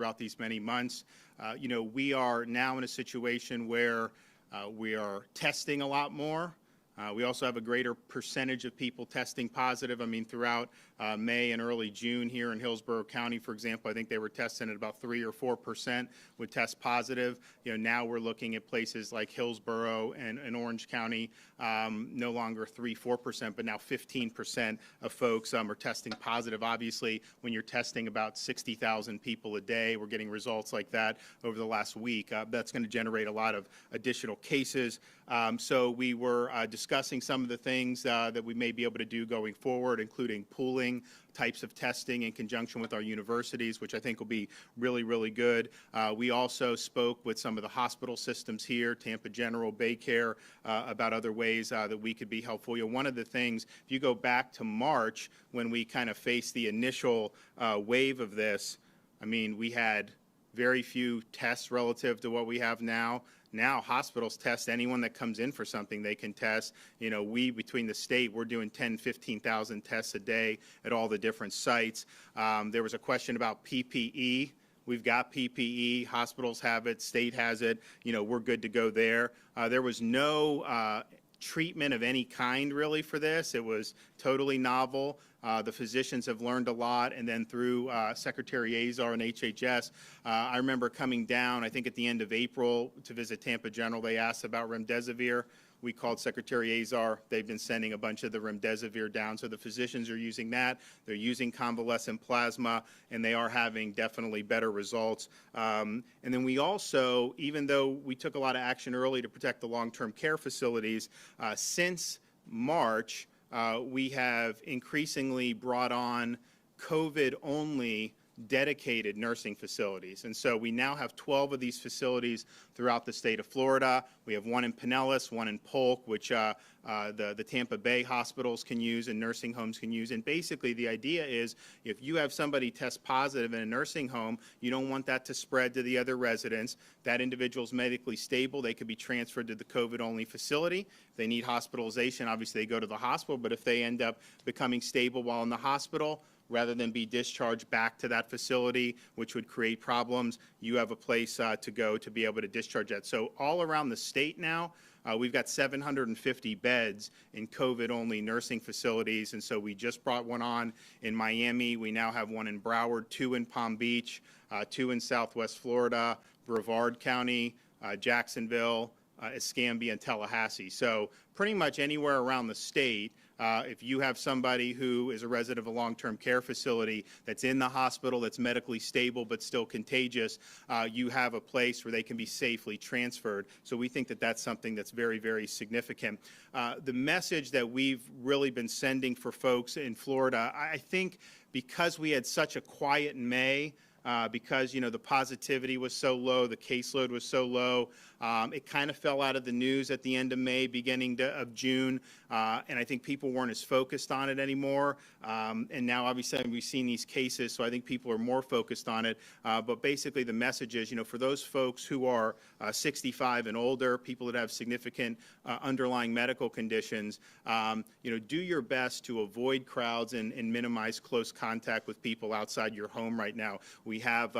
throughout these many months. We are now in a situation where we are testing a lot more. We also have a greater percentage of people testing positive. I mean, throughout May and early June here in Hillsborough County, for example, I think they were testing at about 3 or 4% would test positive. Now we're looking at places like Hillsborough and Orange County, no longer 3, 4%, but now 15% of folks are testing positive. Obviously, when you're testing about 60,000 people a day, we're getting results like that over the last week. That's going to generate a lot of additional cases. So we were discussing some of the things that we may be able to do going forward, including pooling types of testing in conjunction with our universities, which I think will be really, really good. We also spoke with some of the hospital systems here, Tampa General, Baycare, about other ways that we could be helpful. One of the things, if you go back to March, when we kind of faced the initial wave of this, I mean, we had very few tests relative to what we have now. Now hospitals test anyone that comes in for something they can test. We, between the state, we're doing 10, 15,000 tests a day at all the different sites. There was a question about PPE. We've got PPE, hospitals have it, state has it, we're good to go there. There was no treatment of any kind really for this. It was totally novel. The physicians have learned a lot, and then through Secretary Azar and HHS, I remember coming down, I think at the end of April, to visit Tampa General. They asked about remdesivir. We called Secretary Azar. They've been sending a bunch of the remdesivir down, so the physicians are using that. They're using convalescent plasma, and they are having definitely better results. And then we also, even though we took a lot of action early to protect the long-term care facilities, since March, we have increasingly brought on COVID-only dedicated nursing facilities. And so we now have 12 of these facilities throughout the state of Florida. We have one in Pinellas, one in Polk, which the Tampa Bay hospitals can use and nursing homes can use. And basically the idea is if you have somebody test positive in a nursing home, you don't want that to spread to the other residents. That individual's medically stable. They could be transferred to the COVID-only facility. If they need hospitalization, obviously they go to the hospital. But if they end up becoming stable while in the hospital, rather than be discharged back to that facility, which would create problems, you have a place to go to be able to discharge that. So all around the state now, we've got 750 beds in COVID-only nursing facilities, and so we just brought one on in Miami. We now have one in Broward, 2 in Palm Beach, 2 in Southwest Florida, Brevard County, Jacksonville, Escambia, and Tallahassee. So pretty much anywhere around the state, if you have somebody who is a resident of a long-term care facility that's in the hospital, that's medically stable but still contagious, you have a place where they can be safely transferred. So we think that that's something that's very, very significant. The message that we've really been sending for folks in Florida, I think because we had such a quiet May, because, the positivity was so low, the caseload was so low. It kind of fell out of the news at the end of May, beginning of June, and I think people weren't as focused on it anymore. And now, obviously, we've seen these cases, so I think people are more focused on it. But basically, the message is, for those folks who are 65 and older, people that have significant underlying medical conditions, do your best to avoid crowds and minimize close contact with people outside your home right now. We have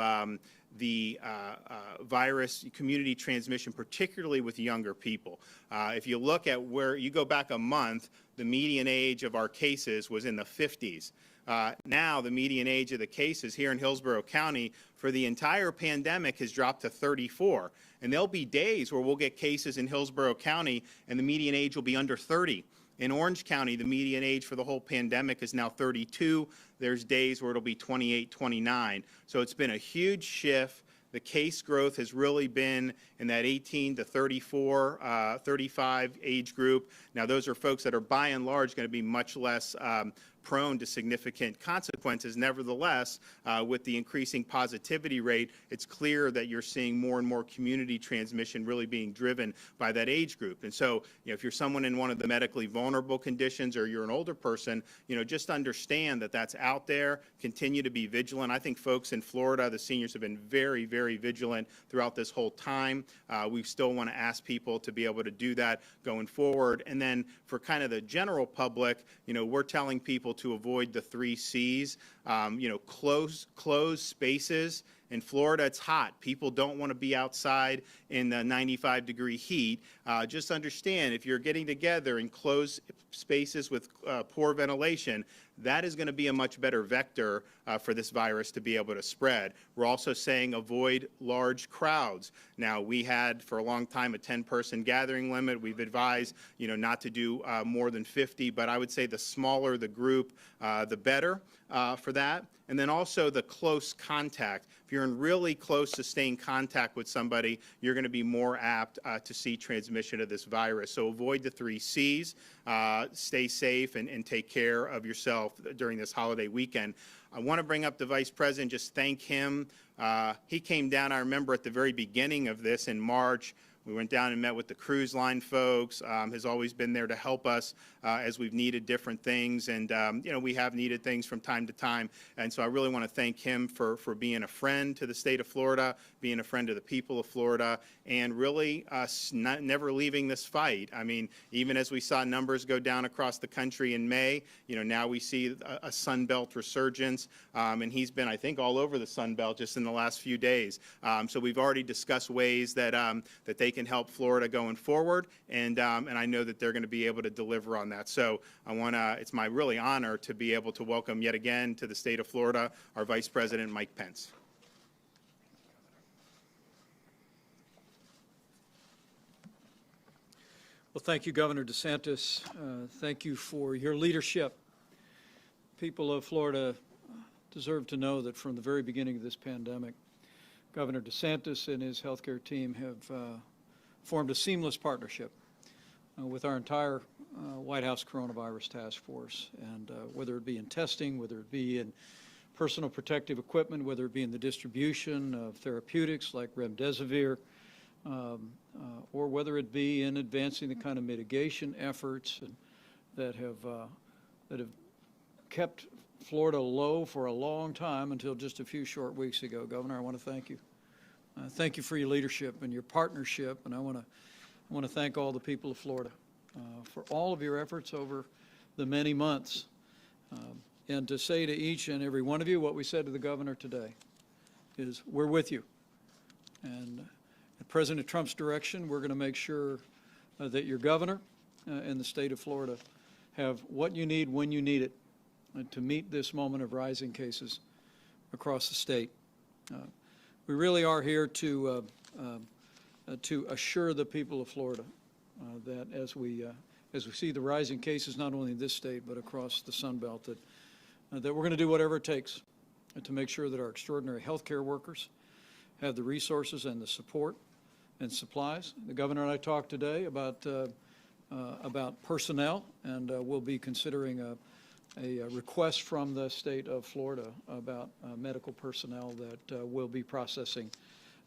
the virus community transmission, particularly with younger people. If you look at where you go back a month, the median age of our cases was in the 50s. Now the median age of the cases here in Hillsborough County for the entire pandemic has dropped to 34. And there'll be days where we'll get cases in Hillsborough County and the median age will be under 30. In Orange County, the median age for the whole pandemic is now 32. There's days where it'll be 28, 29. So it's been a huge shift. The case growth has really been in that 18 to 34, 35 age group. Now, those are folks that are by and large going to be much less prone to significant consequences. Nevertheless, with the increasing positivity rate, it's clear that you're seeing more and more community transmission really being driven by that age group. And so, if you're someone in one of the medically vulnerable conditions or you're an older person, just understand that that's out there. Continue to be vigilant. I think folks in Florida, the seniors have been very, very vigilant throughout this whole time. We still want to ask people to be able to do that going forward. And then for kind of the general public, we're telling people to avoid the 3 C's, close spaces In Florida, it's hot. People don't want to be outside in the 95-degree heat. Just understand, if you're getting together in closed spaces with poor ventilation, that is going to be a much better vector for this virus to be able to spread. We're also saying avoid large crowds. Now, we had for a long time a 10-person gathering limit. We've advised, not to do more than 50, but I would say the smaller the group, the better for that. And then also the close contact. If you're in really close, sustained contact with somebody, you're going to be more apt to see transmission of this virus. So avoid the 3 C's, stay safe, and take care of yourself during this holiday weekend. I want to bring up the Vice President, just thank him. He came down, I remember at the very beginning of this in March. We went down and met with the cruise line folks, has always been there to help us as we've needed different things. And, we have needed things from time to time. And so I really want to thank him for being a friend to the state of Florida, being a friend to the people of Florida, and really never leaving this fight. I mean, even as we saw numbers go down across the country in May, now we see a Sun Belt resurgence. And he's been, I think, all over the Sun Belt just in the last few days. So we've already discussed ways that they can help Florida going forward, and I know that they're going to be able to deliver on that. So it's my really honor to be able to welcome yet again to the state of Florida our Vice President Mike Pence. Well, thank you, Governor DeSantis. Thank you for your leadership. People of Florida deserve to know that from the very beginning of this pandemic, Governor DeSantis and his healthcare team have formed a seamless partnership with our entire White House Coronavirus Task Force. And whether it be in testing, whether it be in personal protective equipment, whether it be in the distribution of therapeutics like remdesivir, or whether it be in advancing the kind of mitigation efforts that have kept Florida low for a long time until just a few short weeks ago. Governor, I want to thank you. Thank you for your leadership and your partnership, and I want to thank all the people of Florida for all of your efforts over the many months, and to say to each and every one of you what we said to the governor today is we're with you. And at President Trump's direction, we're going to make sure that your governor and the state of Florida have what you need when you need it to meet this moment of rising cases across the state. We really are here to assure the people of Florida that as we see the rising cases not only in this state but across the Sun Belt, that we're going to do whatever it takes to make sure that our extraordinary health care workers have the resources and the support and supplies. The governor and I talked today about personnel, and we'll be considering a request from the state of Florida about medical personnel that we'll be processing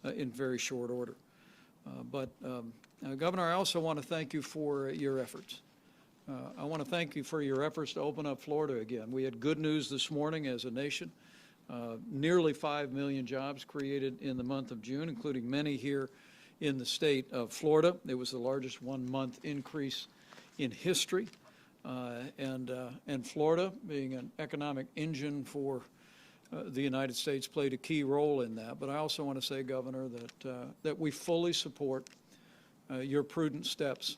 in very short order. Governor, I also want to thank you for your efforts. I want to thank you for your efforts to open up Florida again. We had good news this morning as a nation. Nearly 5 million jobs created in the month of June, including many here in the state of Florida. It was the largest one-month increase in history. And Florida, being an economic engine for the United States, played a key role in that. But I also want to say, Governor, that we fully support your prudent steps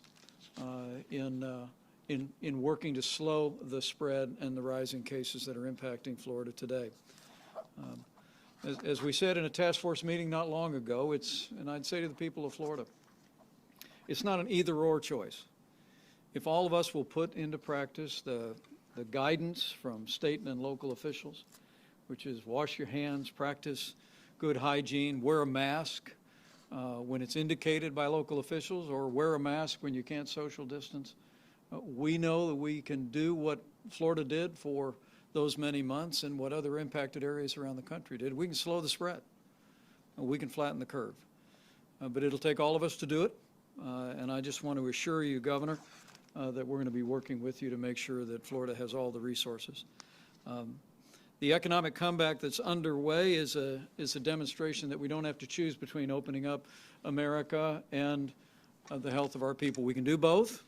in working to slow the spread and the rising cases that are impacting Florida today. As we said in a task force meeting not long ago, and I'd say to the people of Florida, it's not an either-or choice. If all of us will put into practice the guidance from state and local officials, which is wash your hands, practice good hygiene, wear a mask when it's indicated by local officials, or wear a mask when you can't social distance, we know that we can do what Florida did for those many months and what other impacted areas around the country did. We can slow the spread. We can flatten the curve. But it'll take all of us to do it. And I just want to assure you, Governor, that we're going to be working with you to make sure that Florida has all the resources. The economic comeback that's underway is a demonstration that we don't have to choose between opening up America and the health of our people. We can do both,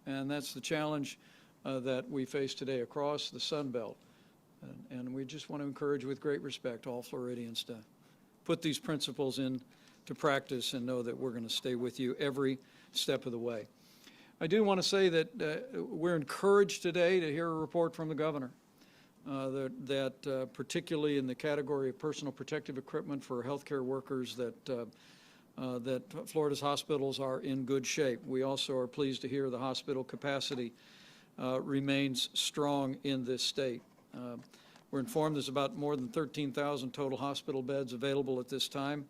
and that's the challenge that we face today across the Sun Belt. And we just want to encourage with great respect all Floridians put these principles into practice and know that we're going to stay with you every step of the way. I do want to say that we're encouraged today to hear a report from the governor that particularly in the category of personal protective equipment for healthcare workers that Florida's hospitals are in good shape. We also are pleased to hear the hospital capacity remains strong in this state. We're informed there's about more than 13,000 total hospital beds available at this time.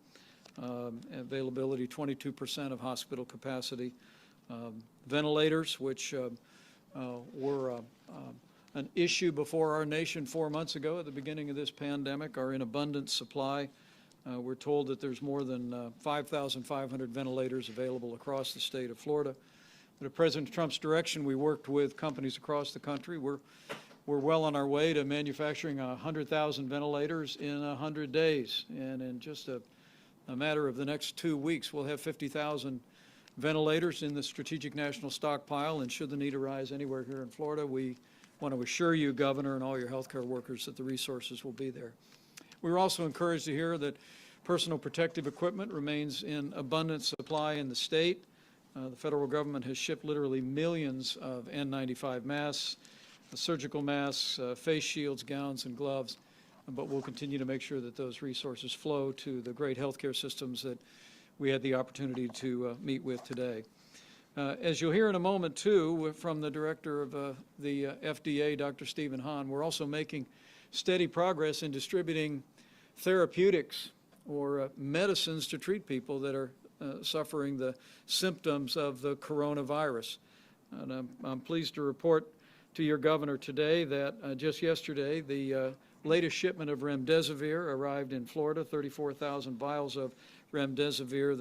Availability 22% of hospital capacity. Ventilators, which were an issue before our nation 4 months ago at the beginning of this pandemic, are in abundant supply. We're told that there's more than 5,500 ventilators available across the state of Florida. But at President Trump's direction, we worked with companies across the country. We're well on our way to manufacturing 100,000 ventilators in 100 days. And in just a matter of the next 2 weeks, we'll have 50,000 ventilators in the strategic national stockpile. And should the need arise anywhere here in Florida, we want to assure you, Governor, and all your healthcare workers that the resources will be there. We were also encouraged to hear that personal protective equipment remains in abundant supply in the state. The federal government has shipped literally millions of N95 masks, surgical masks, face shields, gowns, and gloves, but we'll continue to make sure that those resources flow to the great healthcare systems that we had the opportunity to meet with today. As you'll hear in a moment, too, from the director of the FDA, Dr. Stephen Hahn, we're also making steady progress in distributing therapeutics or medicines to treat people that are suffering the symptoms of the coronavirus. And I'm pleased to report to your governor today that just yesterday the latest shipment of remdesivir arrived in Florida, 34,000 vials of remdesivir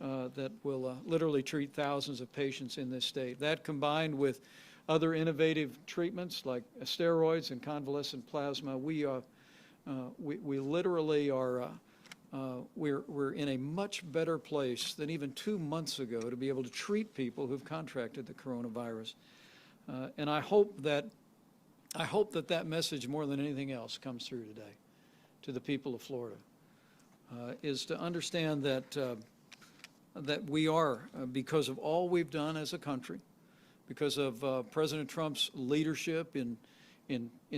that will literally treat thousands of patients in this state. That, combined with other innovative treatments like steroids and convalescent plasma, we literally are we're in a much better place than even 2 months ago to be able to treat people who've contracted the coronavirus. And I hope that that message, more than anything else, comes through today to the people of Florida, is to understand that we are, because of all we've done as a country, because of President Trump's leadership in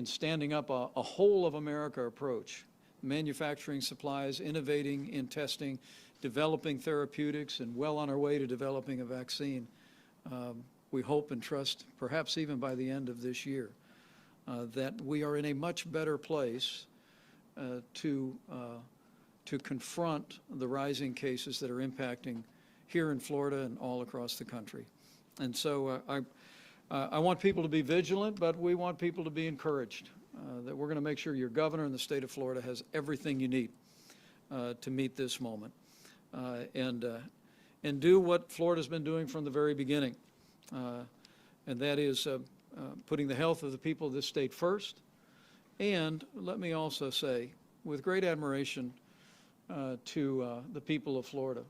standing up a whole of America approach, manufacturing supplies, innovating in testing, developing therapeutics, and well on our way to developing a vaccine. We hope and trust, perhaps even by the end of this year, that we are in a much better place to confront the rising cases that are impacting here in Florida and all across the country. And so I want people to be vigilant, but we want people to be encouraged that we're going to make sure your governor in the state of Florida has everything you need to meet this moment and do what Florida's been doing from the very beginning, and that is putting the health of the people of this state first. And let me also say, with great admiration to the people of Florida,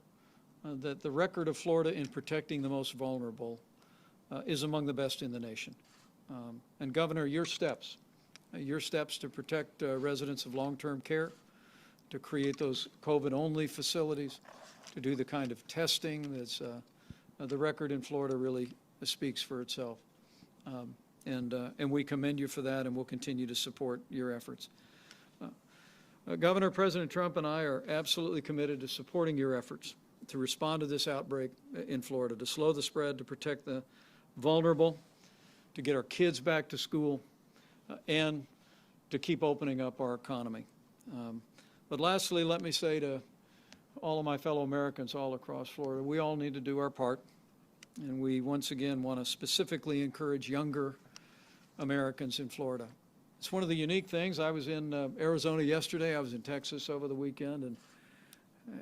that the record of Florida in protecting the most vulnerable is among the best in the nation. And Governor, your steps to protect residents of long-term care, to create those COVID-only facilities, to do the kind of testing that's the record in Florida really speaks for itself. And we commend you for that, and we'll continue to support your efforts. Governor, President Trump and I are absolutely committed to supporting your efforts to respond to this outbreak in Florida, to slow the spread, to protect the vulnerable, to get our kids back to school, and to keep opening up our economy. But lastly, let me say to all of my fellow Americans all across Florida, we all need to do our part. And we once again want to specifically encourage younger Americans in Florida. It's one of the unique things. I was in Arizona yesterday. I was in Texas over the weekend. And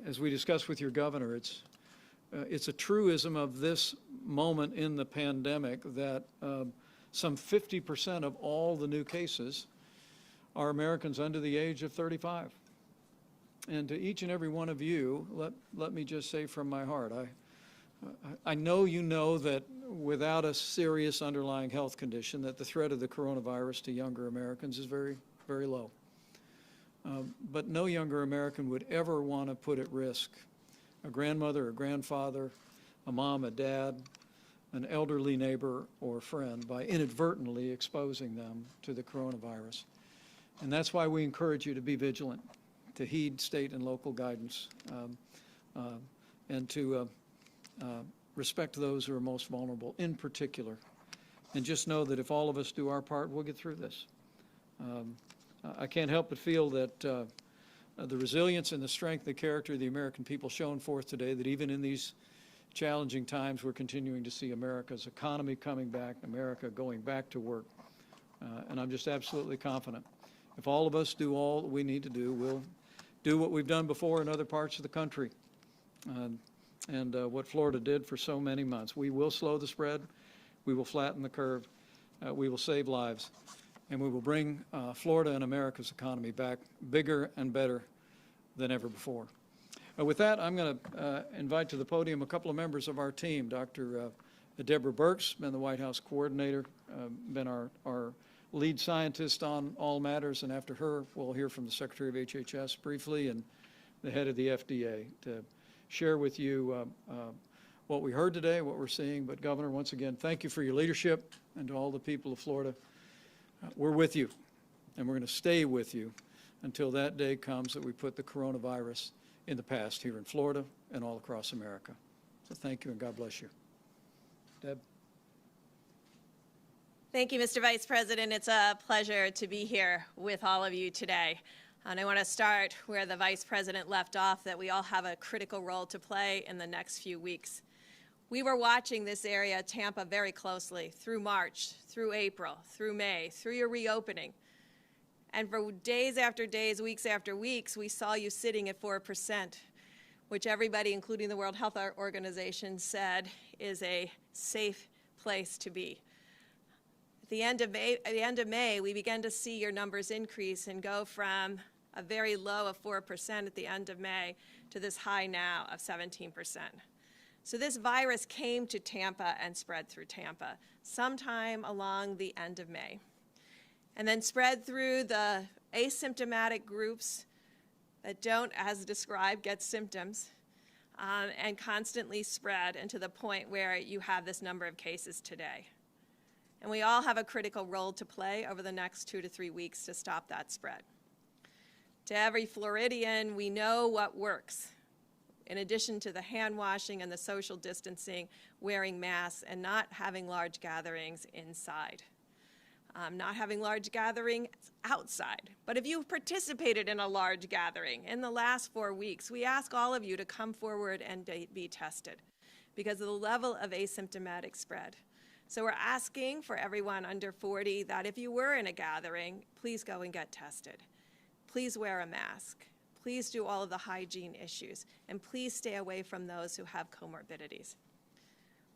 as we discussed with your governor, it's a truism of this moment in the pandemic that some 50% of all the new cases are Americans under the age of 35. And to each and every one of you, let me just say from my heart, I know you know that without a serious underlying health condition, that the threat of the coronavirus to younger Americans is very, very low. but no younger American would ever want to put at risk a grandmother, a grandfather, a mom, a dad, an elderly neighbor or friend by inadvertently exposing them to the coronavirus. And that's why we encourage you to be vigilant, to heed state and local guidance, and to respect those who are most vulnerable in particular. And just know that if all of us do our part, we'll get through this. I can't help but feel that the resilience and the strength, the character of the American people shown forth today, that even in these challenging times, we're continuing to see America's economy coming back, America going back to work. And I'm just absolutely confident. If all of us do all that we need to do, we'll do what we've done before in other parts of the country and what Florida did for so many months. We will slow the spread. We will flatten the curve. We will save lives. And we will bring Florida and America's economy back bigger and better than ever before. With that, I'm going to invite to the podium a couple of members of our team. Dr. Deborah Birx, been the White House coordinator, been our lead scientist on all matters, and after her, we'll hear from the Secretary of HHS briefly and the head of the FDA to share with you what we heard today, what we're seeing. But Governor, once again, thank you for your leadership, and to all the people of Florida, we're with you, and we're going to stay with you until that day comes that we put the coronavirus in the past here in Florida and all across America. So thank you, and God bless you. Deb? Thank you, Mr. Vice President. It's a pleasure to be here with all of you today. And I want to start where the Vice President left off, that we all have a critical role to play in the next few weeks. We were watching this area, Tampa, very closely through March, through April, through May, through your reopening. And for days after days, weeks after weeks, we saw you sitting at 4%, which everybody, including the World Health Organization, said is a safe place to be. At the end of May, we began to see your numbers increase and go from a very low of 4% at the end of May to this high now of 17%. So this virus came to Tampa and spread through Tampa sometime along the end of May, and then spread through the asymptomatic groups that don't, as described, get symptoms, and constantly spread, and to the point where you have this number of cases today. And we all have a critical role to play over the next 2 to 3 weeks to stop that spread. To every Floridian, we know what works. In addition to the hand washing and the social distancing, wearing masks, and not having large gatherings inside. Not having large gatherings outside. But if you've participated in a large gathering in the last 4 weeks, we ask all of you to come forward and be tested because of the level of asymptomatic spread. So we're asking for everyone under 40 that if you were in a gathering, please go and get tested. Please wear a mask. Please do all of the hygiene issues. And please stay away from those who have comorbidities.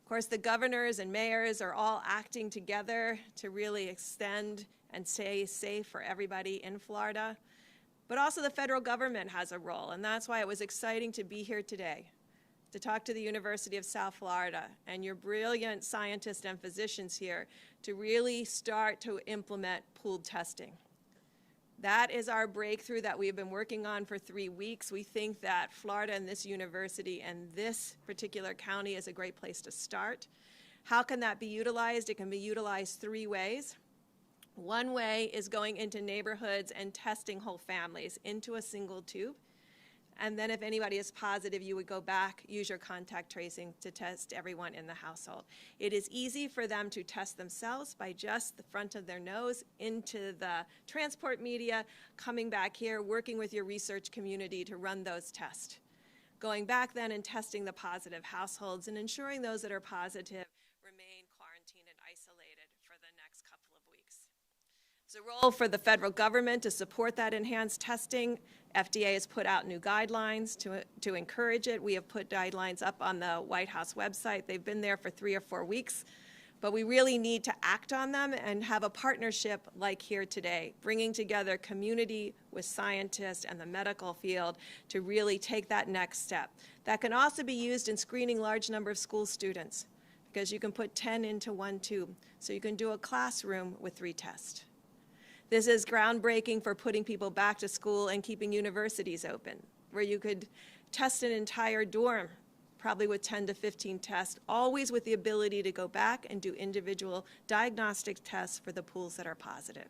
Of course, the governors and mayors are all acting together to really extend and stay safe for everybody in Florida. But also the federal government has a role, and that's why it was exciting to be here today, to talk to the University of South Florida and your brilliant scientists and physicians here to really start to implement pooled testing. That is our breakthrough that we've been working on for 3 weeks. We think that Florida and this university and this particular county is a great place to start. How can that be utilized? It can be utilized 3 ways. One way is going into neighborhoods and testing whole families into a single tube. And then if anybody is positive, you would go back, use your contact tracing to test everyone in the household. It is easy for them to test themselves by just the front of their nose into the transport media, coming back here, working with your research community to run those tests. Going back then and testing the positive households and ensuring those that are positive remain quarantined and isolated for the next couple of weeks. There's a role for the federal government to support that enhanced testing. FDA has put out new guidelines to encourage it. We have put guidelines up on the White House website. They've been there for 3 or 4 weeks, but we really need to act on them and have a partnership like here today, bringing together community with scientists and the medical field to really take that next step. That can also be used in screening large number of school students because you can put 10 into one tube, so you can do a classroom with 3 tests. This is groundbreaking for putting people back to school and keeping universities open, where you could test an entire dorm, probably with 10 to 15 tests, always with the ability to go back and do individual diagnostic tests for the pools that are positive.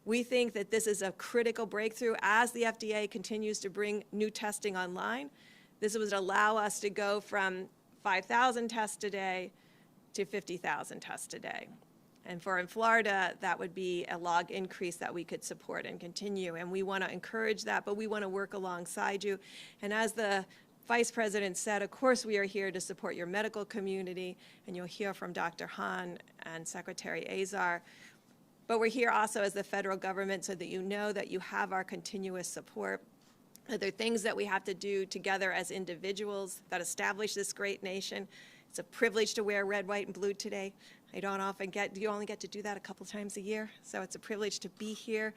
We think that this is a critical breakthrough as the FDA continues to bring new testing online. This would allow us to go from 5,000 tests a day to 50,000 tests a day. And in Florida, that would be a log increase that we could support and continue. And we want to encourage that, but we want to work alongside you. And as the Vice President said, of course, we are here to support your medical community, and you'll hear from Dr. Hahn and Secretary Azar. But we're here also as the federal government so that you know that you have our continuous support. That there are things that we have to do together as individuals that establish this great nation. It's a privilege to wear red, white, and blue today. I don't often you only get to do that a couple times a year. So it's a privilege to be here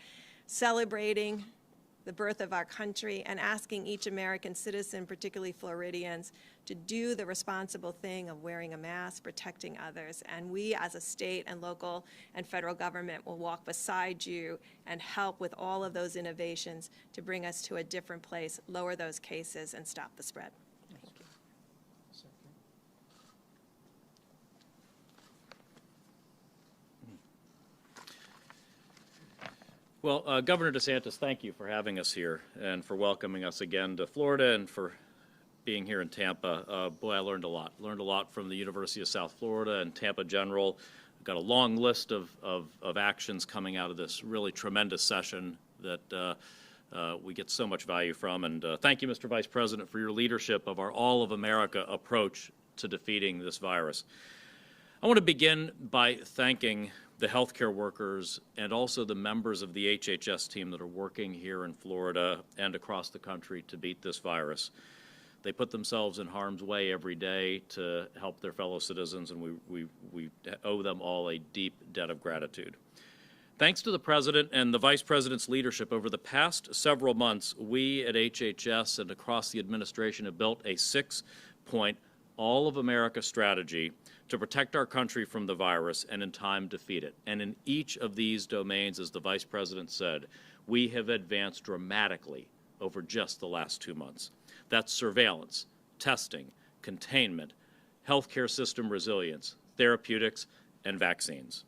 celebrating the birth of our country and asking each American citizen, particularly Floridians, to do the responsible thing of wearing a mask, protecting others. And we as a state and local and federal government will walk beside you and help with all of those innovations to bring us to a different place, lower those cases, and stop the spread. Thank you. Well, Governor DeSantis, thank you for having us here and for welcoming us again to Florida and for being here in Tampa. Boy, I learned a lot. Learned a lot from the University of South Florida and Tampa General. I've got a long list of actions coming out of this really tremendous session that we get so much value from. And thank you, Mr. Vice President, for your leadership of our All of America approach to defeating this virus. I want to begin by thanking the healthcare workers and also the members of the HHS team that are working here in Florida and across the country to beat this virus. They put themselves in harm's way every day to help their fellow citizens, and we owe them all a deep debt of gratitude. Thanks to the President and the Vice President's leadership over the past several months, we at HHS and across the administration have built a 6-point all of America strategy to protect our country from the virus and in time defeat it. And in each of these domains, as the Vice President said, we have advanced dramatically over just the last 2 months. That's surveillance, testing, containment, healthcare system resilience, therapeutics, and vaccines.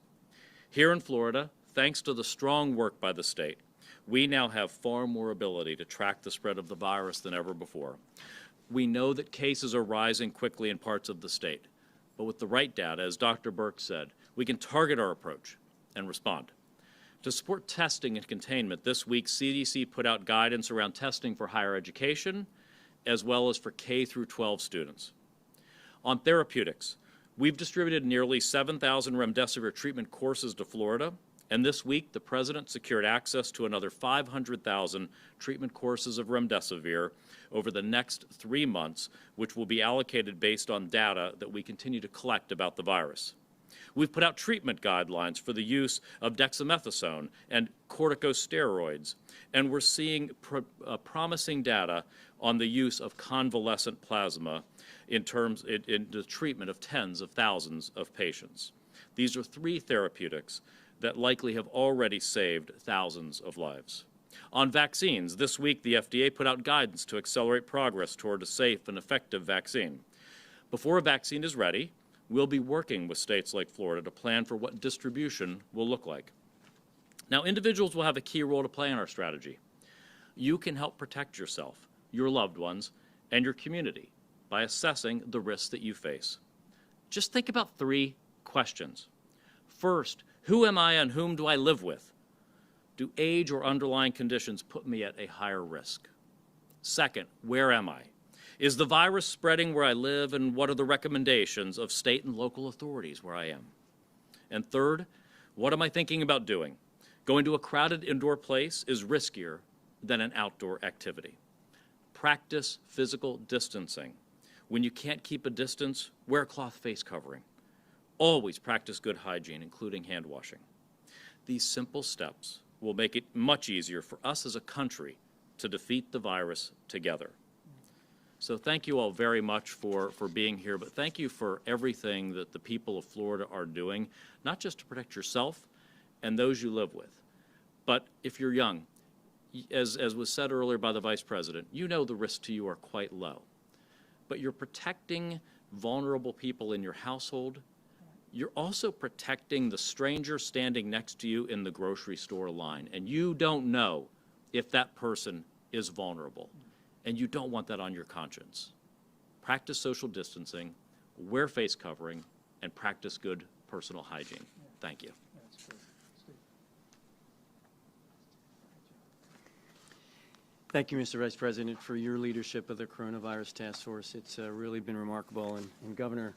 Here in Florida, thanks to the strong work by the state, we now have far more ability to track the spread of the virus than ever before. We know that cases are rising quickly in parts of the state, but with the right data, as Dr. Burke said, we can target our approach and respond. To support testing and containment, this week CDC put out guidance around testing for higher education as well as for K through 12 students. On therapeutics, we've distributed nearly 7,000 remdesivir treatment courses to Florida, and this week the President secured access to another 500,000 treatment courses of remdesivir over the next 3 months, which will be allocated based on data that we continue to collect about the virus. We've put out treatment guidelines for the use of dexamethasone and corticosteroids, and we're seeing promising data on the use of convalescent plasma in the treatment of tens of thousands of patients. These are 3 therapeutics that likely have already saved thousands of lives. On vaccines, this week the FDA put out guidance to accelerate progress toward a safe and effective vaccine. Before a vaccine is ready, we'll be working with states like Florida to plan for what distribution will look like. Now, individuals will have a key role to play in our strategy. You can help protect yourself, your loved ones, and your community by assessing the risks that you face. Just think about 3 questions. First, who am I and whom do I live with? Do age or underlying conditions put me at a higher risk? Second, where am I? Is the virus spreading where I live, and what are the recommendations of state and local authorities where I am? And third, what am I thinking about doing? Going to a crowded indoor place is riskier than an outdoor activity. Practice physical distancing. When you can't keep a distance, wear a cloth face covering. Always practice good hygiene, including hand washing. These simple steps will make it much easier for us as a country to defeat the virus together. So thank you all very much for being here, but thank you for everything that the people of Florida are doing, not just to protect yourself and those you live with, But if you're young, as was said earlier by the Vice President, you know the risks to you are quite low. But you're protecting vulnerable people in your household. You're also protecting the stranger standing next to you in the grocery store line. And you don't know if that person is vulnerable. And you don't want that on your conscience. Practice social distancing, wear face covering, and practice good personal hygiene. Thank you. Thank you, Mr. Vice President, for your leadership of the Coronavirus Task Force. It's really been remarkable. And Governor,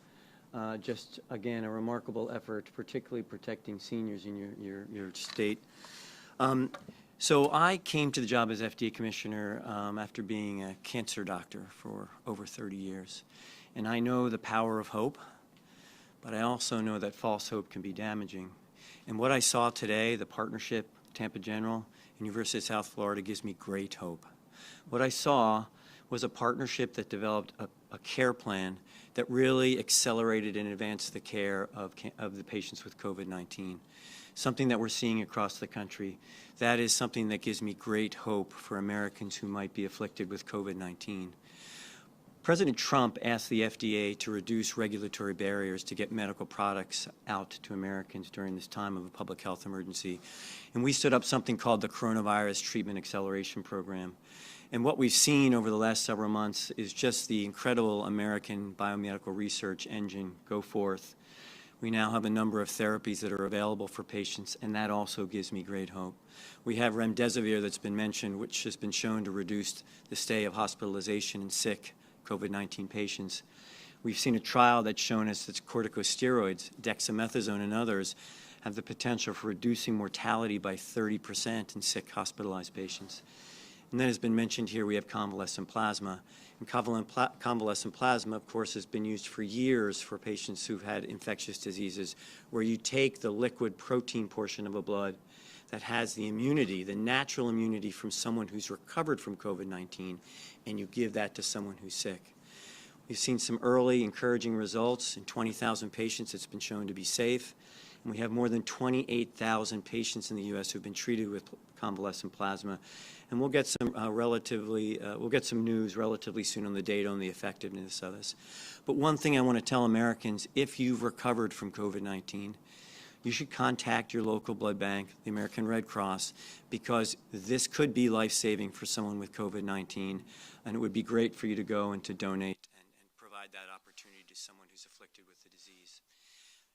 just again, a remarkable effort, particularly protecting seniors in your state. So I came to the job as FDA Commissioner after being a cancer doctor for over 30 years. And I know the power of hope, but I also know that false hope can be damaging. And what I saw today, the partnership, Tampa General, University of South Florida, gives me great hope. What I saw was a partnership that developed a care plan that really accelerated and advanced the care of the patients with COVID-19, something that we're seeing across the country. That is something that gives me great hope for Americans who might be afflicted with COVID-19. President Trump asked the FDA to reduce regulatory barriers to get medical products out to Americans during this time of a public health emergency. And we stood up something called the Coronavirus Treatment Acceleration Program. And what we've seen over the last several months is just the incredible American biomedical research engine go forth. We now have a number of therapies that are available for patients, and that also gives me great hope. We have remdesivir that's been mentioned, which has been shown to reduce the stay of hospitalization in sick COVID-19 patients. We've seen a trial that's shown us that corticosteroids, dexamethasone and others, have the potential for reducing mortality by 30% in sick hospitalized patients. And then has been mentioned here, we have convalescent plasma. And convalescent plasma, of course, has been used for years for patients who've had infectious diseases, where you take the liquid protein portion of a blood that has the immunity, the natural immunity from someone who's recovered from COVID-19, and you give that to someone who's sick. We've seen some early encouraging results. In 20,000 patients, it's been shown to be safe. And we have more than 28,000 patients in the U.S. who've been treated with convalescent plasma. And we'll get some news relatively soon on the data on the effectiveness of this. But one thing I want to tell Americans, if you've recovered from COVID-19, you should contact your local blood bank, the American Red Cross, because this could be life-saving for someone with COVID-19, and it would be great for you to go and to donate and provide that opportunity to someone who's afflicted with the disease.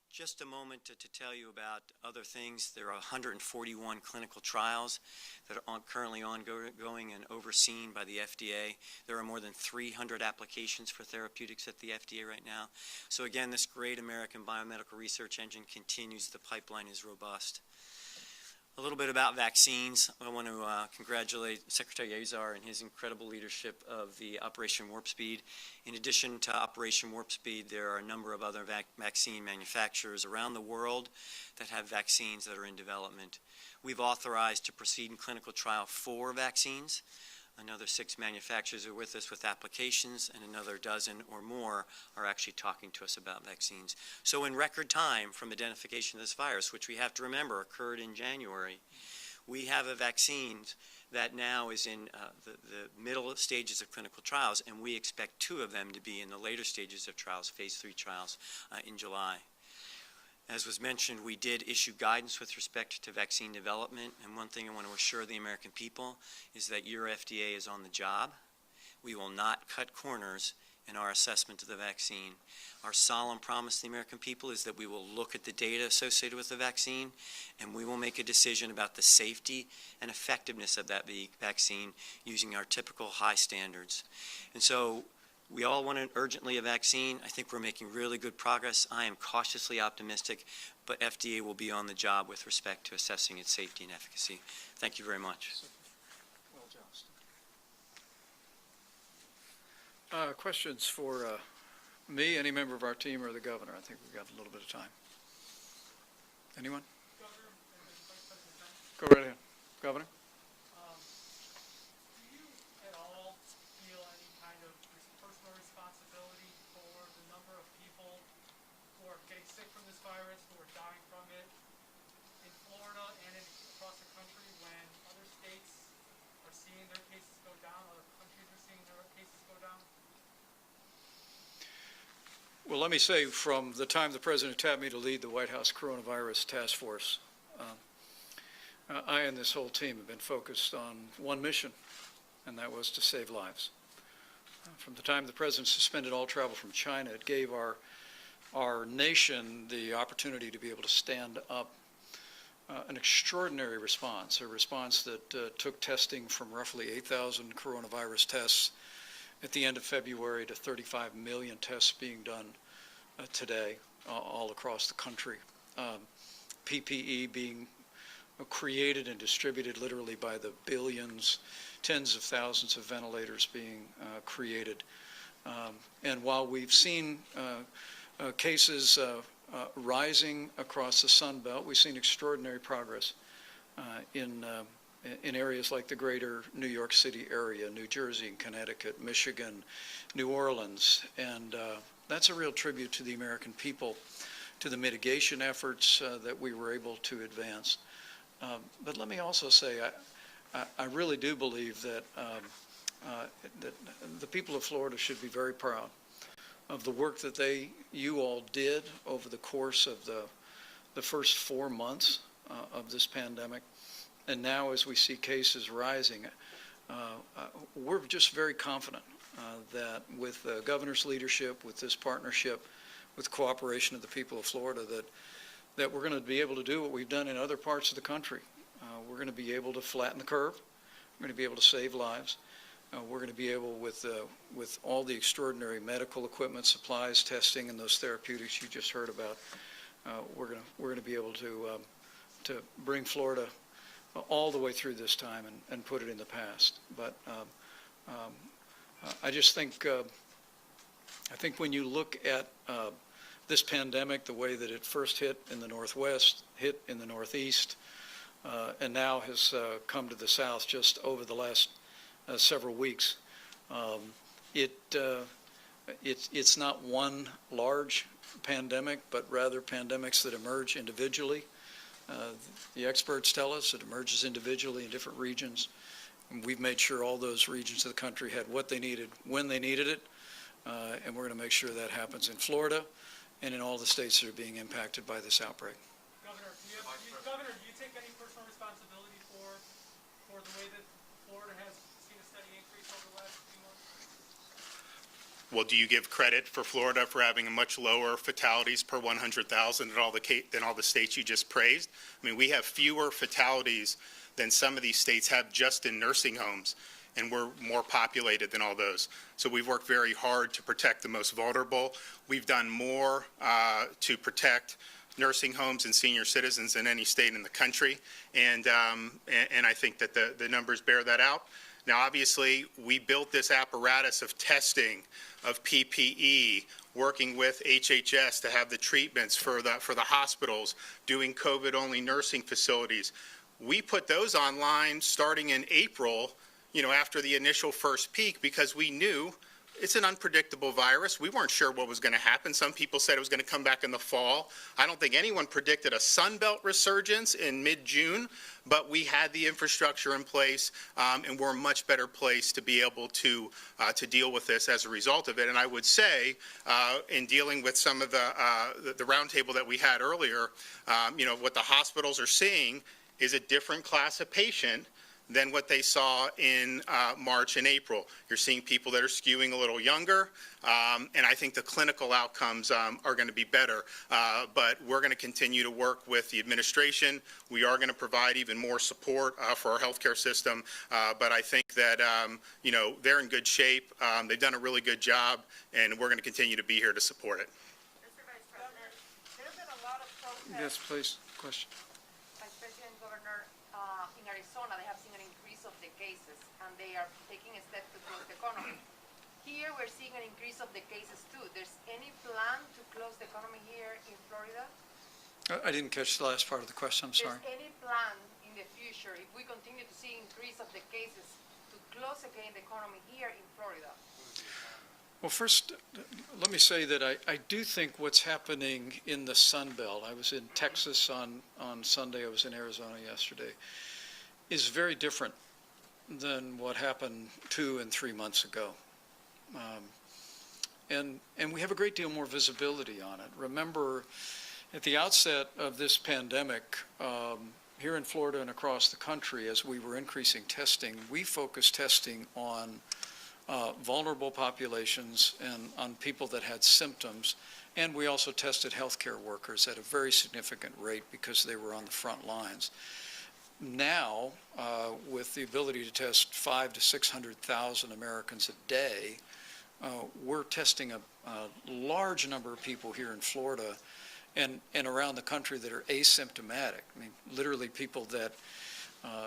Just a moment to tell you about other things. There are 141 clinical trials that are currently ongoing and overseen by the FDA. There are more than 300 applications for therapeutics at the FDA right now. So again, this great American biomedical research engine continues. The pipeline is robust. A little bit about vaccines. I want to congratulate Secretary Azar and his incredible leadership of the Operation Warp Speed. In addition to Operation Warp Speed, there are a number of other vaccine manufacturers around the world that have vaccines that are in development. We've authorized to proceed in clinical trial 4 vaccines. Another 6 manufacturers are with us with applications, and another dozen or more are actually talking to us about vaccines. So in record time from identification of this virus, which we have to remember occurred in January, we have a vaccine that now is in the middle stages of clinical trials, and we expect 2 of them to be in the later stages of trials, phase 3 trials, in July. As was mentioned, we did issue guidance with respect to vaccine development, and one thing I want to assure the American people is that your FDA is on the job. We will not cut corners in our assessment of the vaccine. Our solemn promise to the American people is that we will look at the data associated with the vaccine, and we will make a decision about the safety and effectiveness of that vaccine using our typical high standards. And so we all want urgently a vaccine. I think we're making really good progress. I am cautiously optimistic, but FDA will be on the job with respect to assessing its safety and efficacy. Thank you very much. Questions for me, any member of our team, or the governor? I think we've got a little bit of time. Anyone? Go right ahead. Governor? Sick from this virus, who are dying from it in Florida and across the country, seeing their cases go down? Other countries are seeing their cases go down? Well, let me say, from the time the President tapped me to lead the White House Coronavirus Task Force, I and this whole team have been focused on one mission, and that was to save lives. From the time the President suspended all travel from China, it gave our nation the opportunity to be able to stand up an extraordinary response, a response that took testing from roughly 8,000 coronavirus tests at the end of February to 35 million tests being done today all across the country. PPE being created and distributed literally by the billions, tens of thousands of ventilators being created. And while we've seen cases rising across the Sun Belt, we've seen extraordinary progress in areas like the greater New York City area, New Jersey and Connecticut, Michigan, New Orleans, and that's a real tribute to the American people, to the mitigation efforts that we were able to advance. But let me also say, I really do believe that, that the people of Florida should be very proud of the work that you all did over the course of the first 4 months of this pandemic. And now as we see cases rising, we're just very confident that with the governor's leadership, with this partnership, with cooperation of the people of Florida, that we're going to be able to do what we've done in other parts of the country. We're going to be able to flatten the curve. We're going to be able to save lives. We're going to be able, with all the extraordinary medical equipment, supplies, testing, and those therapeutics you just heard about, we're going to be able to bring Florida all the way through this time and put it in the past. But I just think when you look at this pandemic, the way that it first hit in the Northwest, hit in the Northeast, and now has come to the South just over the last several weeks, it's not one large pandemic, but rather pandemics that emerge individually. The experts tell us it emerges individually in different regions. And we've made sure all those regions of the country had what they needed when they needed it, and we're going to make sure that happens in Florida and in all the states that are being impacted by this outbreak. Governor, do you take any personal responsibility for the way that Florida has seen a steady increase over the last few months? Well, do you give credit for Florida for having a much lower fatalities per 100,000 than all the states you just praised? I mean, we have fewer fatalities than some of these states have just in nursing homes, and we're more populated than all those. So we've worked very hard to protect the most vulnerable. We've done more to protect nursing homes and senior citizens than any state in the country, and I think that the numbers bear that out. Now, obviously, we built this apparatus of testing, of PPE, working with HHS to have the treatments for the hospitals, doing COVID-only nursing facilities. We put those online starting in April, after the initial first peak, because we knew it's an unpredictable virus. We weren't sure what was going to happen. Some people said it was going to come back in the fall. I don't think anyone predicted a Sun Belt resurgence in mid-June, but we had the infrastructure in place, and we're a much better place to be able to deal with this as a result of it. And I would say, in dealing with some of the roundtable that we had earlier, what the hospitals are seeing is a different class of patient than what they saw in March and April. You're seeing people that are skewing a little younger, and I think the clinical outcomes are going to be better. But we're going to continue to work with the administration. We are going to provide even more support for our healthcare system. But I think that, they're in good shape. They've done a really good job, and we're going to continue to be here to support it. Mr. Vice President, there's been a lot of protests. Yes, please. Question. Vice President, Governor, in Arizona, they have seen an increase of the cases, and they are taking steps to close the economy. Here, we're seeing an increase of the cases, too. There's any plan to close the economy here in Florida? I didn't catch the last part of the question. I'm sorry. There's any plan in the future, if we continue to see increase of the cases, to close again the economy here in Florida? Well, first, let me say that I do think what's happening in the Sun Belt, I was in Texas on Sunday, I was in Arizona yesterday, is very different than what happened 2 and 3 months ago. And we have a great deal more visibility on it. Remember, at the outset of this pandemic, here in Florida and across the country, as we were increasing testing, we focused testing on vulnerable populations and on people that had symptoms. And we also tested healthcare workers at a very significant rate because they were on the front lines. Now, with the ability to test 500,000 to 600,000 Americans a day, we're testing a large number of people here in Florida and around the country that are asymptomatic. I mean, literally people that,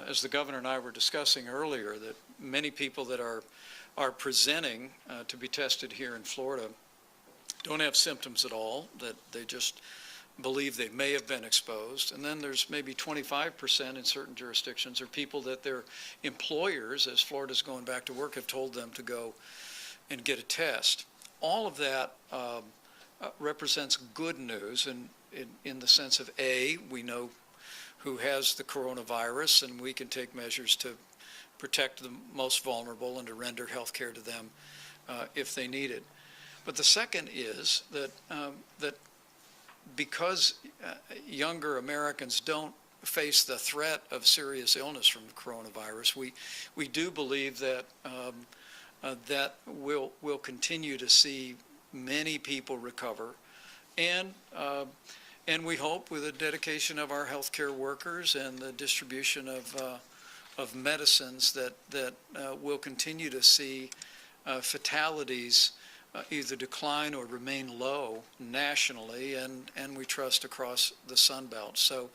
as the governor and I were discussing earlier, that many people that are presenting to be tested here in Florida don't have symptoms at all, that they just believe they may have been exposed. And then there's maybe 25% in certain jurisdictions are people that their employers, as Florida's going back to work, have told them to go and get a test. All of that represents good news in the sense of, A, we know who has the coronavirus, and we can take measures to protect the most vulnerable and to render health care to them if they need it. But the second is that because younger Americans don't face the threat of serious illness from the coronavirus, we do believe that that we'll continue to see many people recover, and we hope with the dedication of our healthcare workers and the distribution of medicines that we'll continue to see fatalities either decline or remain low nationally, and we trust across the Sun Belt. So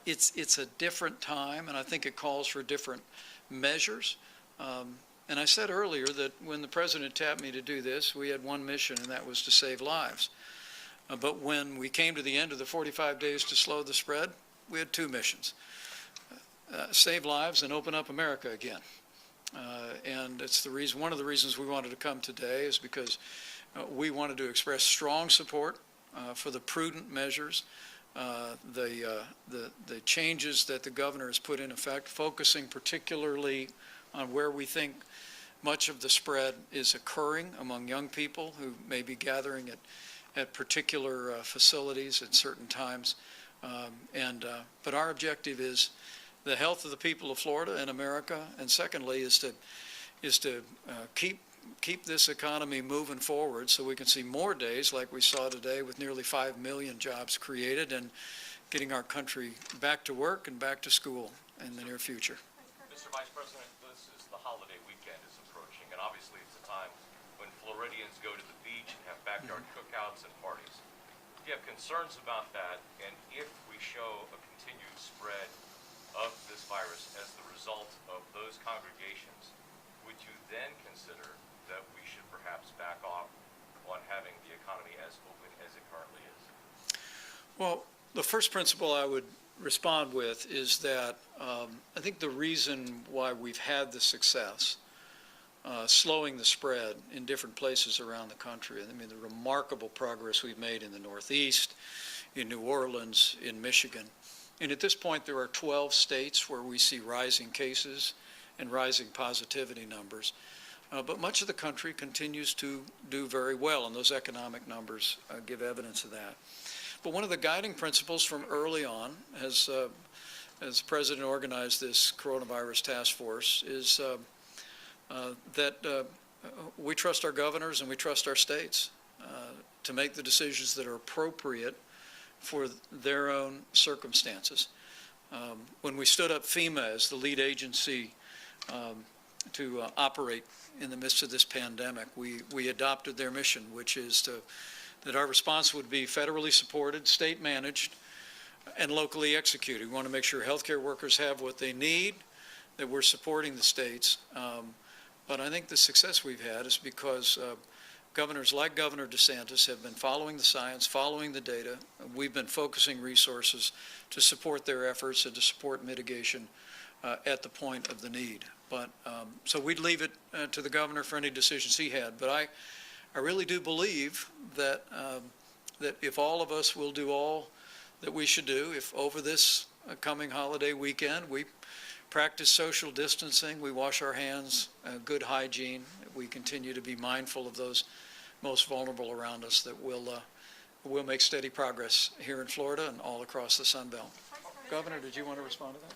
it's a different time, and I think it calls for different measures. And I said earlier that when the president tapped me to do this, we had one mission, and that was to save lives. But when we came to the end of the 45 days to slow the spread, we had two missions. Save lives and open up America again. And it's the reason, one of the reasons we wanted to come today is because we wanted to express strong support for the prudent measures, the changes that the governor has put in effect, focusing particularly on where we think much of the spread is occurring among young people who may be gathering at particular facilities at certain times. But our objective is the health of the people of Florida and America, and secondly is to keep this economy moving forward so we can see more days like we saw today with nearly 5 million jobs created and getting our country back to work and back to school in the near future. Mr. Vice President, this is the holiday weekend is approaching, and obviously it's a time when Floridians go to the beach and have backyard cookouts and parties. Do you have concerns about that? And if we show a continued spread of this virus as the result of those congregations, would you then consider that we should perhaps back off on having the economy as open as it currently is? Well, the first principle I would respond with is that I think the reason why we've had the success slowing the spread in different places around the country, I mean, the remarkable progress we've made in the Northeast, in New Orleans, in Michigan. And at this point, there are 12 states where we see rising cases and rising positivity numbers. But much of the country continues to do very well, and those economic numbers give evidence of that. But one of the guiding principles from early on, as the President organized this coronavirus task force, is that we trust our governors and we trust our states to make the decisions that are appropriate for their own circumstances. When we stood up FEMA as the lead agency to operate in the midst of this pandemic, we adopted their mission, which is that our response would be federally supported, state managed, and locally executed. We want to make sure healthcare workers have what they need, that we're supporting the states. But I think the success we've had is because governors like Governor DeSantis have been following the science, following the data. We've been focusing resources to support their efforts and to support mitigation at the point of the need. But so we'd leave it to the governor for any decisions he had. But I really do believe that that if all of us will do all that we should do, if over this coming holiday weekend we practice social distancing. We wash our hands, good hygiene. We continue to be mindful of those most vulnerable around us. That we'll make steady progress here in Florida and all across the Sun Belt. Governor, did you want to respond to that?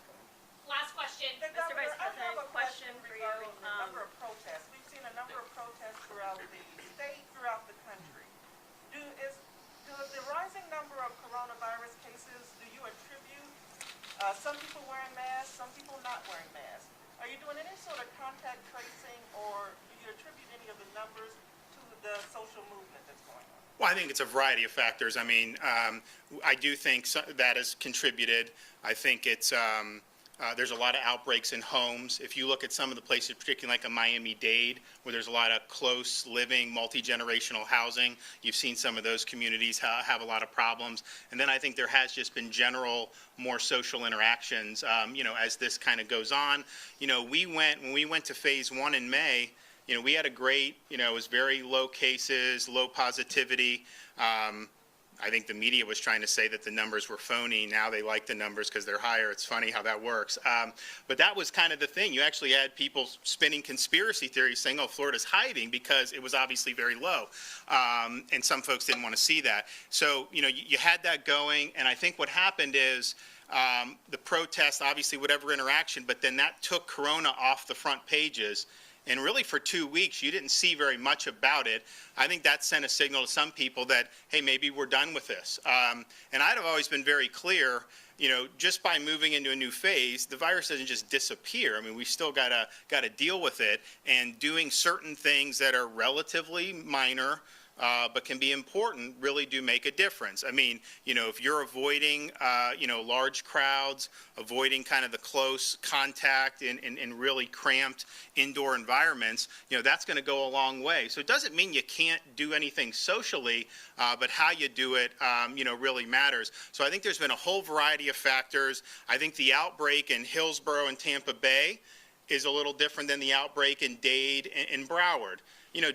Last question, The Mr. Vice Governor, I have President, a question for you. regarding the number of protests. We've seen a number of protests throughout the state, throughout the country. Do the rising number of coronavirus cases, do you attribute some people wearing masks, some people not wearing masks? Are you doing any sort of contact tracing, or do you attribute any of the numbers to the social movement that's going on? Well, I think it's a variety of factors. I mean, I do think that has contributed. I think it's there's a lot of outbreaks in homes. If you look at some of the places, particularly like a Miami-Dade, where there's a lot of close living, multi-generational housing, you've seen some of those communities have a lot of problems. And then I think there has just been general more social interactions, as this kind of goes on. When we went to phase 1 in May, we had a great, it was very low cases, low positivity. I think the media was trying to say that the numbers were phony. Now they like the numbers because they're higher. It's funny how that works. But that was kind of the thing. You actually had people spinning conspiracy theories saying, oh, Florida's hiding because it was obviously very low. And some folks didn't want to see that. So, you had that going. And I think what happened is the protest, obviously whatever interaction, but then that took Corona off the front pages. And really for 2 weeks, you didn't see very much about it. I think that sent a signal to some people that, hey, maybe we're done with this. And I'd have always been very clear, just by moving into a new phase, the virus doesn't just disappear. I mean, we still gotta deal with it, and doing certain things that are relatively minor, but can be important, really do make a difference. I mean, if you're avoiding, large crowds, avoiding kind of the close contact in really cramped indoor environments, that's going to go a long way. So it doesn't mean you can't do anything socially, but how you do it, really matters. So I think there's been a whole variety of factors. I think the outbreak in Hillsborough and Tampa Bay is a little different than the outbreak in Dade and Broward.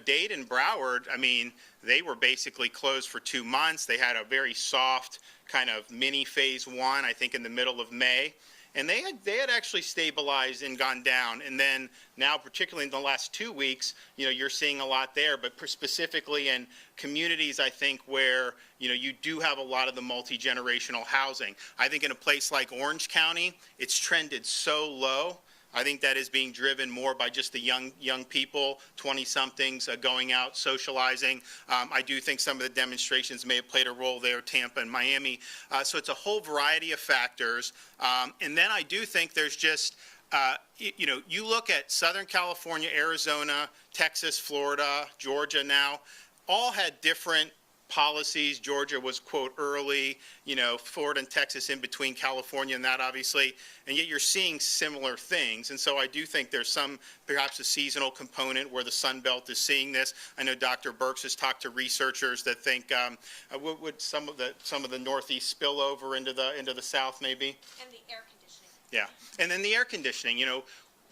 Dade and Broward, I mean, they were basically closed for 2 months. They had a very soft kind of mini phase 1, I think in the middle of May. And they had actually stabilized and gone down. And then now, particularly in the last 2 weeks, you're seeing a lot there, but specifically in communities, I think, where, you do have a lot of the multi-generational housing. I think in a place like Orange County, it's trended so low. I think that is being driven more by just the young people, 20-somethings going out, socializing. I do think some of the demonstrations may have played a role there, Tampa and Miami. So it's a whole variety of factors. And then I do think there's just, you look at Southern California, Arizona, Texas, Florida, Georgia now, all had different policies. Georgia was, quote, early, Florida and Texas in between, California and that, obviously, and yet you're seeing similar things. And so I do think there's perhaps a seasonal component where the Sun Belt is seeing this. I know Dr. Birx has talked to researchers that think would some of the Northeast spill over into the South, maybe? And the air conditioning. Yeah, and then the air conditioning,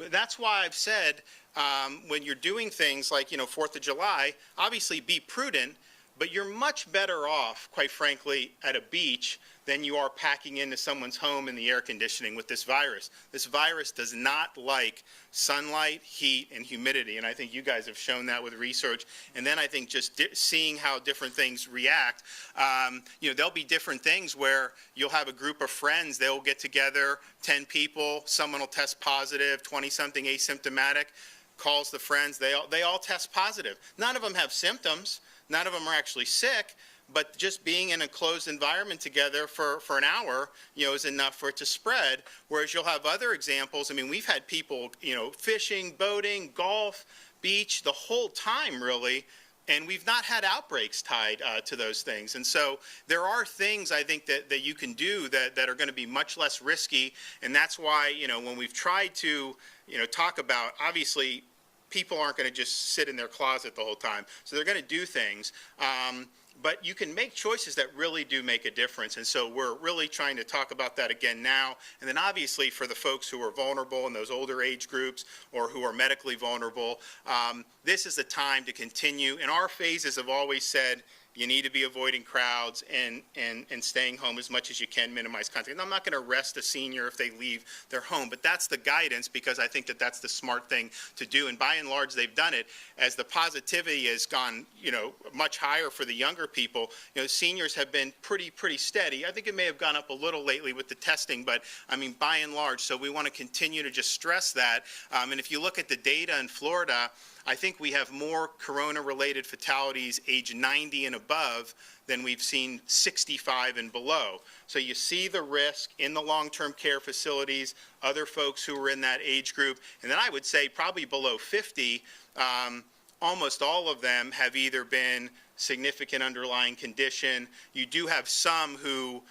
that's why I've said when you're doing things like, 4th of July, obviously be prudent, but you're much better off, quite frankly, at a beach than you are packing into someone's home in the air conditioning with this virus. This virus does not like sunlight, heat, and humidity, and I think you guys have shown that with research. And then I think just seeing how different things react, there'll be different things where you'll have a group of friends, they'll get together, 10 people, someone will test positive, 20-something asymptomatic, calls the friends, they all test positive. None of them have symptoms. None of them are actually sick, but just being in a closed environment together for an hour, is enough for it to spread. Whereas you'll have other examples. I mean, we've had people, fishing, boating, golf, beach, the whole time, really, and we've not had outbreaks tied to those things. And so there are things, I think, that you can do that are going to be much less risky. And that's why, when we've tried to, talk about, obviously, people aren't going to just sit in their closet the whole time. So they're going to do things. But you can make choices that really do make a difference. And so we're really trying to talk about that again now. And then obviously for the folks who are vulnerable in those older age groups or who are medically vulnerable, this is the time to continue. And our phases have always said, you need to be avoiding crowds and staying home as much as you can, minimize contact. And I'm not going to arrest a senior if they leave their home, but that's the guidance, because I think that that's the smart thing to do. And by and large, they've done it. As the positivity has gone, much higher for the younger people, seniors have been pretty steady. I think it may have gone up a little lately with the testing, but I mean, by and large, so we want to continue to just stress that. And if you look at the data in Florida, I think we have more corona-related fatalities age 90 and above than we've seen 65 and below. So you see the risk in the long-term care facilities, other folks who are in that age group, and then I would say probably below 50, almost all of them have either been significant underlying condition. You do have some who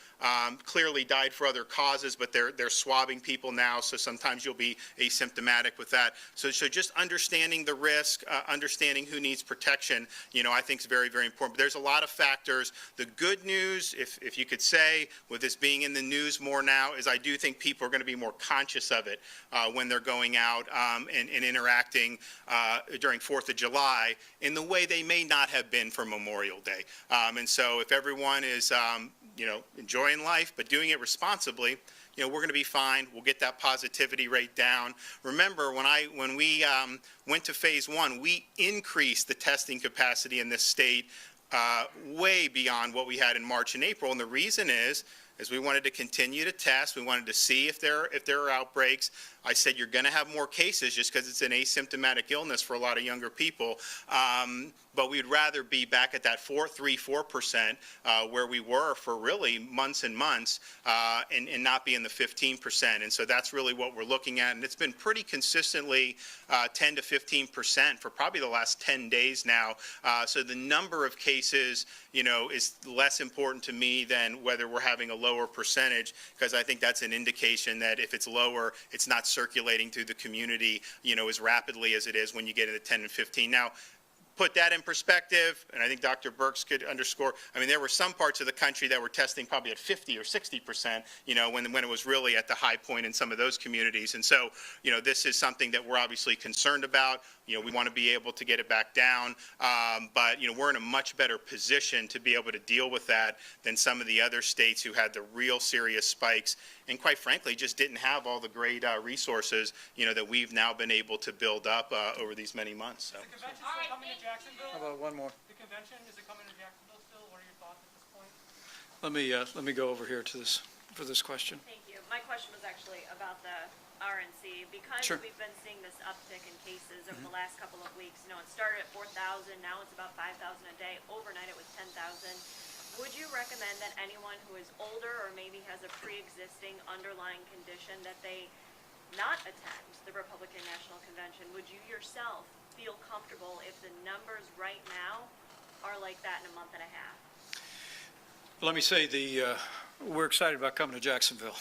clearly died for other causes, but they're swabbing people now, so sometimes you'll be asymptomatic with that. So just understanding the risk, understanding who needs protection, I think is very, very important. But there's a lot of factors. The good news, if you could say, with this being in the news more now, is I do think people are going to be more conscious of it when they're going out and interacting during 4th of July in the way they may not have been for Memorial Day. And so if everyone is, enjoying life but doing it responsibly, we're going to be fine. We'll get that positivity rate down. Remember, when we went to phase 1, we increased the testing capacity in this state way beyond what we had in March and April. And the reason is we wanted to continue to test. We wanted to see if there are outbreaks. I said you're going to have more cases just because it's an asymptomatic illness for a lot of younger people. But we'd rather be back at that 4% where we were for really months and months and not be in the 15%. And so that's really what we're looking at. And it's been pretty consistently 10 to 15% for probably the last 10 days now. So the number of cases, is less important to me than whether we're having a lower percentage, because I think that's an indication that if it's lower, it's not circulating through the community, as rapidly as it is when you get into 10 and 15. Now, put that in perspective, and I think Dr. Birx could underscore, there were some parts of the country that were testing probably at 50 or 60%, when it was really at the high point in some of those communities. And so, this is something that we're obviously concerned about. We want to be able to get it back down, but, we're in a much better position to be able to deal with that than some of the other states who had the real serious spikes and, quite frankly, just didn't have all the great resources, that we've now been able to build up over these many months. So. Is the convention still coming to Jacksonville? How about one more? The convention, is it coming to Jacksonville still? What are your thoughts at this point? Let me go over here for this question. Thank you. My question was actually about the RNC. Because Sure. we've been seeing this uptick in cases over the last couple of weeks, it started at 4,000, now it's about 5,000 a day. Overnight it was 10,000. Would you recommend that anyone who is older or maybe has a pre-existing underlying condition that they not attend the Republican National Convention? Would you yourself feel comfortable if the numbers right now are like that in a month and a half? Let me say we're excited about coming to Jacksonville.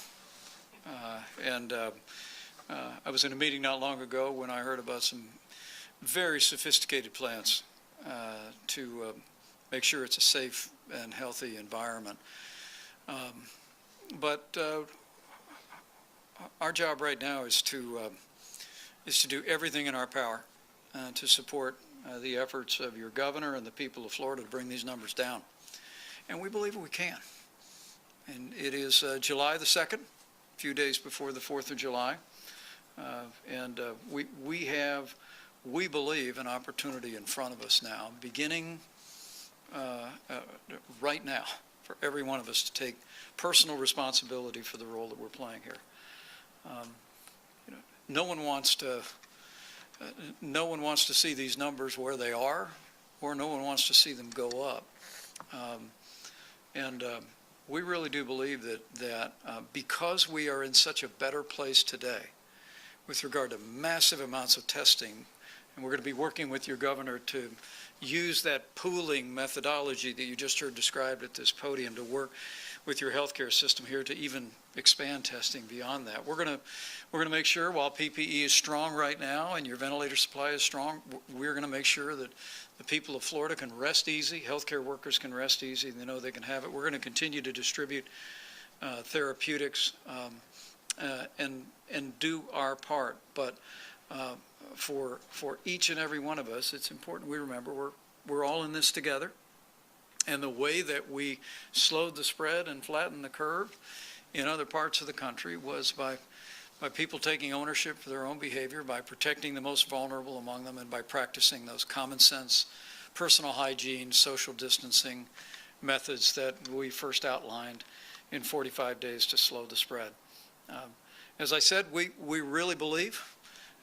I was in a meeting not long ago when I heard about some very sophisticated plans to make sure it's a safe and healthy environment. But our job right now is to do everything in our power to support the efforts of your governor and the people of Florida to bring these numbers down. And we believe we can. And it is July the 2nd, a few days before the 4th of July. We believe, an opportunity in front of us now, beginning right now, for every one of us to take personal responsibility for the role that we're playing here. No one wants to see these numbers where they are, or no one wants to see them go up. We really do believe that because we are in such a better place today with regard to massive amounts of testing, and we're going to be working with your governor to use that pooling methodology that you just heard described at this podium to work with your healthcare system here to even expand testing beyond that. We're going to make sure, while PPE is strong right now and your ventilator supply is strong, we're going to make sure that the people of Florida can rest easy, healthcare workers can rest easy, they know they can have it. We're going to continue to distribute therapeutics and do our part. But for each and every one of us, it's important we remember we're all in this together. And the way that we slowed the spread and flattened the curve in other parts of the country was by people taking ownership for their own behavior, by protecting the most vulnerable among them, and by practicing those common sense, personal hygiene, social distancing methods that we first outlined in 45 days to slow the spread. As I said, we really believe,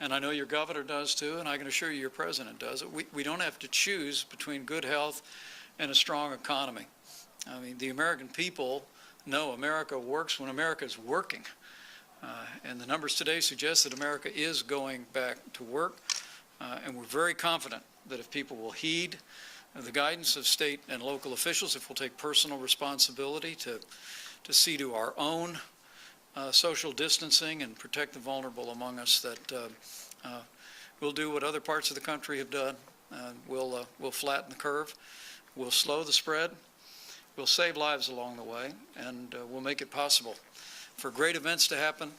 and I know your governor does too, and I can assure you your president does, we don't have to choose between good health and a strong economy. I mean, the American people know America works when America is working. And the numbers today suggest that America is going back to work. And we're very confident that if people will heed the guidance of state and local officials, if we'll take personal responsibility to see to our own social distancing and protect the vulnerable among us, that we'll do what other parts of the country have done. We'll flatten the curve. We'll slow the spread. We'll save lives along the way, and we'll make it possible for great events to happen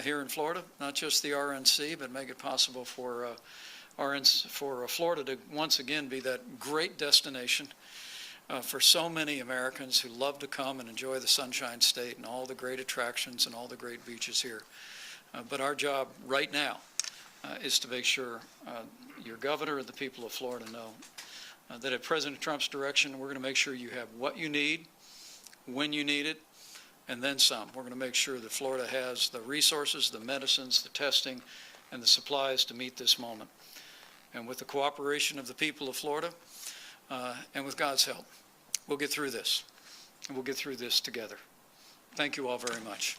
here in Florida, not just the RNC, but make it possible for Florida to once again be that great destination for so many Americans who love to come and enjoy the Sunshine State and all the great attractions and all the great beaches here. But our job right now is to make sure your governor and the people of Florida know that at President Trump's direction, we're going to make sure you have what you need, when you need it, and then some. We're going to make sure that Florida has the resources, the medicines, the testing, and the supplies to meet this moment. And with the cooperation of the people of Florida, and with God's help, we'll get through this. And we'll get through this together. Thank you all very much.